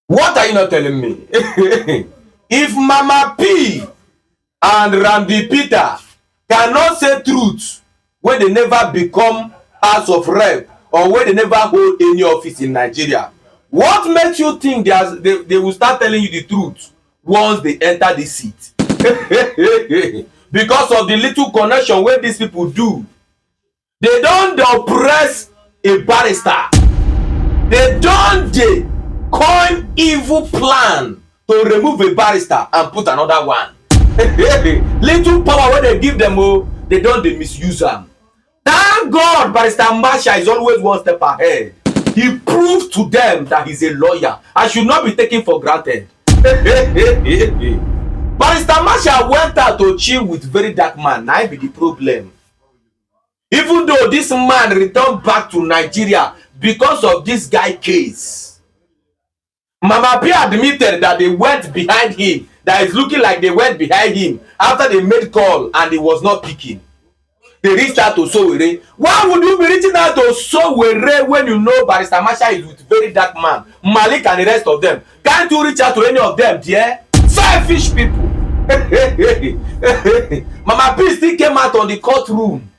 What are you not telling me? If Mama P and Randy Peter cannot say truth when they never become House of Rep or when they never hold any office in Nigeria, what makes you think they will start telling you the truth once they enter the seat? Because of the little connection wey these people do, they don oppress a barrister, they don dey coin evil plan to remove a barrister and put another one. Little power wey they give them, oh, they don dey misuse am. Thank God Barrister Marsha is always one step ahead. He proved to them that he's a lawyer and should not be taken for granted. Barrister Marsha went out to chill with verydarkman. Na be the problem. Even though this man returned back to Nigeria because of this guy case, Mama P admitted that they went behind him, that it's looking like they went behind him after they made call and he was not picking. They reached out to Sowore. Why would you be reaching out to Sowore when you know Barrister Marsha is with verydarkman, Malik and the rest of them? Can't you reach out to any of them, dear? Selfish people. Mama P still came out on the courtroom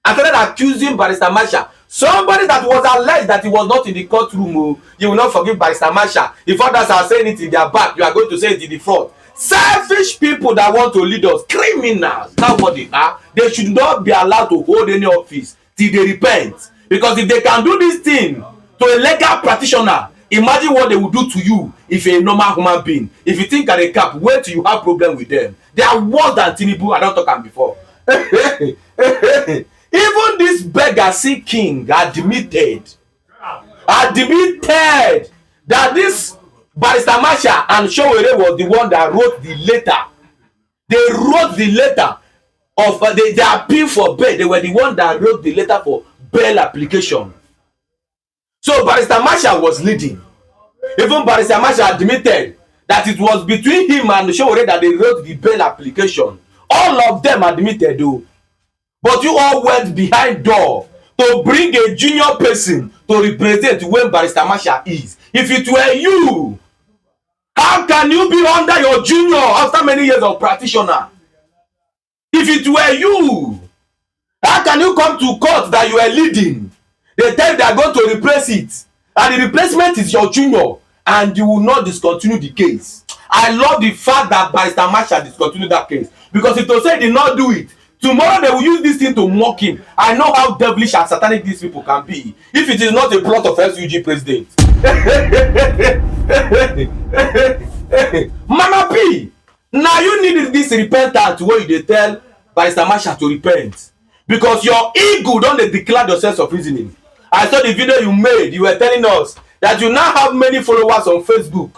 and started accusing Barrister Marsha. Somebody that was alleged that he was not in the courtroom, oh, you will not forgive Barrister Marsha. If others are saying it in their back, you are going to say it in the front. Selfish people that want to lead us, criminals, that's what they are. They should not be allowed to hold any office till they repent. Because if they can do this thing to a legal practitioner, imagine what they will do to you if you're a normal human being. If you think at a cap, wait till you have problem with them. They are worse than Tinubu. I don't talk about before. Even this beggar sea king admitted that this Barrister Marsha and Sowore was the one that wrote the letter. They wrote the letter of they appeal for bail. They were the one that wrote the letter for bail application. So Barrister Marsha was leading. Even Barrister Marsha admitted that it was between him and Sowore that they wrote the bail application. All of them admitted though. But you all went behind door to bring a junior person to represent when Barrister Marsha is. If it were you, how can you be under your junior after many years of practitioner? If it were you, how can you come to court that you are leading? They tell you they are going to replace it, and the replacement is your junior, and you will not discontinue the case. I love the fact that Barrister Marsha discontinued that case, because if to say he did not do it, tomorrow they will use this thing to mock him. I know how devilish and satanic these people can be if it is not a plot of SUG president. Mama P, now you need this repentance where you tell Barrister Marsha to repent, because your ego don't declare your sense of reasoning. I saw the video you made. You were telling us that you now have many followers on Facebook.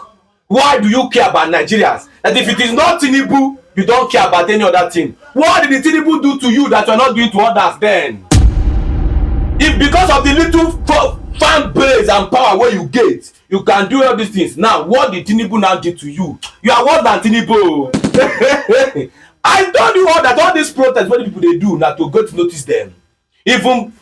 Why do you care about Nigerians? That if it is not Tinubu, you don't care about any other thing. What did the Tinubu do to you that you are not doing to others then? If because of the little fan base and power where you get, you can do all these things. Now, what did Tinubu now do to you? You are worse than Tinubu. I told you all that all these protests, what people they do now to go to notice them. Even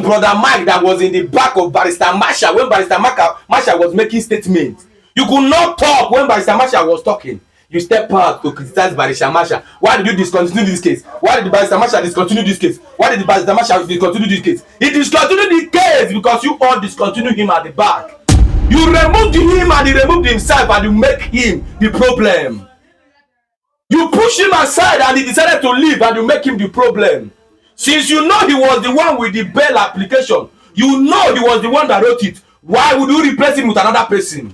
brother Mike that was in the back of Barrister Marsha when Barrister Marsha was making statements. You could not talk when Barrister Marsha was talking. You step out to criticize Barrister Marsha. Why did you discontinue this case? Why did Barrister Marsha discontinue this case? Why did Barrister Marsha discontinue this case? He discontinued the case because you all discontinued him at the back. You removed him and he removed himself and you make him the problem. You push him aside and he decided to leave and you make him the problem. Since you know he was the one with the bail application, you know he was the one that wrote it, why would you replace him with another person?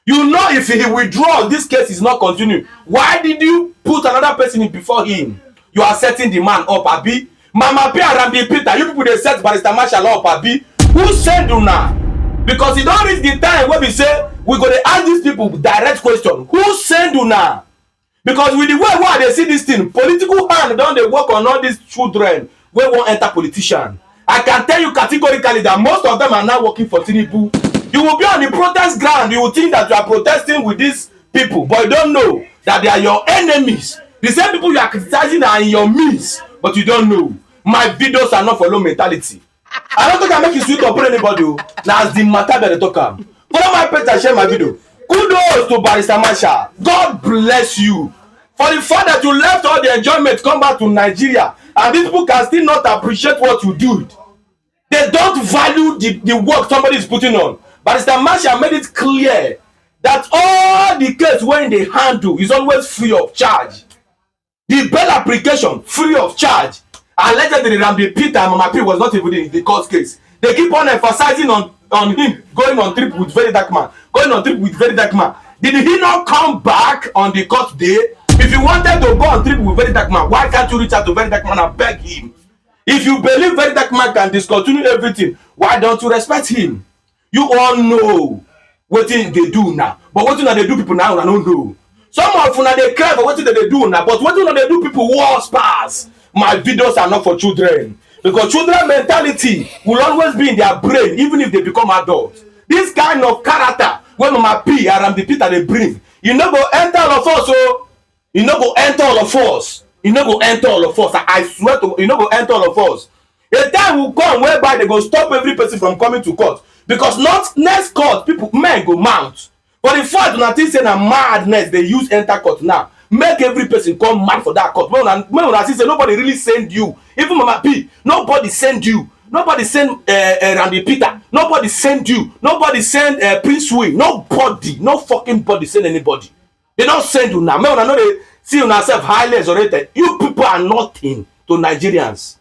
You know if he withdraws, this case is not continuing. Why did you put another person in before him? You are setting the man up, Abi. Mama P and Randy Peter, you people they set Barrister Marsha up, Abi. Who send you now? Because it don't reach the time where we say we go to ask these people direct question. Who send you now? Because with the way why they see this thing, political hand don't they work on all these children wey won't enter politician. I can tell you categorically that most of them are now working for Tinubu. You will be on the protest ground. You will think that you are protesting with these people, but you don't know that they are your enemies. The same people you are criticizing are in your midst, but you don't know. My videos are not for low mentality. I don't think I make it sweet upon anybody. Now as the matter that they talk am. Follow my page and share my video. Kudos to Barrister Marshal. God bless you for the fact that you left all the enjoyment, come back to Nigeria, and these people can still not appreciate what you did. They don't value the work somebody is putting on. Barrister Marshal made it clear that all the case when they handle is always free of charge. The bail application free of charge. Allegedly, Ramdi Peter and Mama P was not even in the court case. They keep on emphasizing on him going on trip with verydarkman, going on trip with verydarkman. Did he not come back on the court day? If you wanted to go on trip with verydarkman, why can't you reach out to verydarkman and beg him? If you believe verydarkman can discontinue everything, why don't you respect him? You all know what they do now, but what they do people now I don't know. Some of una they cry for what they do now, but what they do people worse pass. My videos are not for children, because children mentality will always be in their brain even if they become adults. This kind of character when Mama P and Ramdi Peter they bring, you no go enter all of us. So you no go enter all of us. You no go enter all of us. I swear to you, no go enter all of us. A time will come whereby they go stop every person from coming to court, because not next court people men go mount. For the fact una think say na madness they use enter court now, make every person come mad for that court. When una see say nobody really send you, even Mama P, nobody send you, nobody send Ramdi Peter, nobody send you, nobody send Prince Way, nobody, no fucking body send anybody. They don't send you now. When una know they see yourself highly exalted, you people are nothing to Nigerians.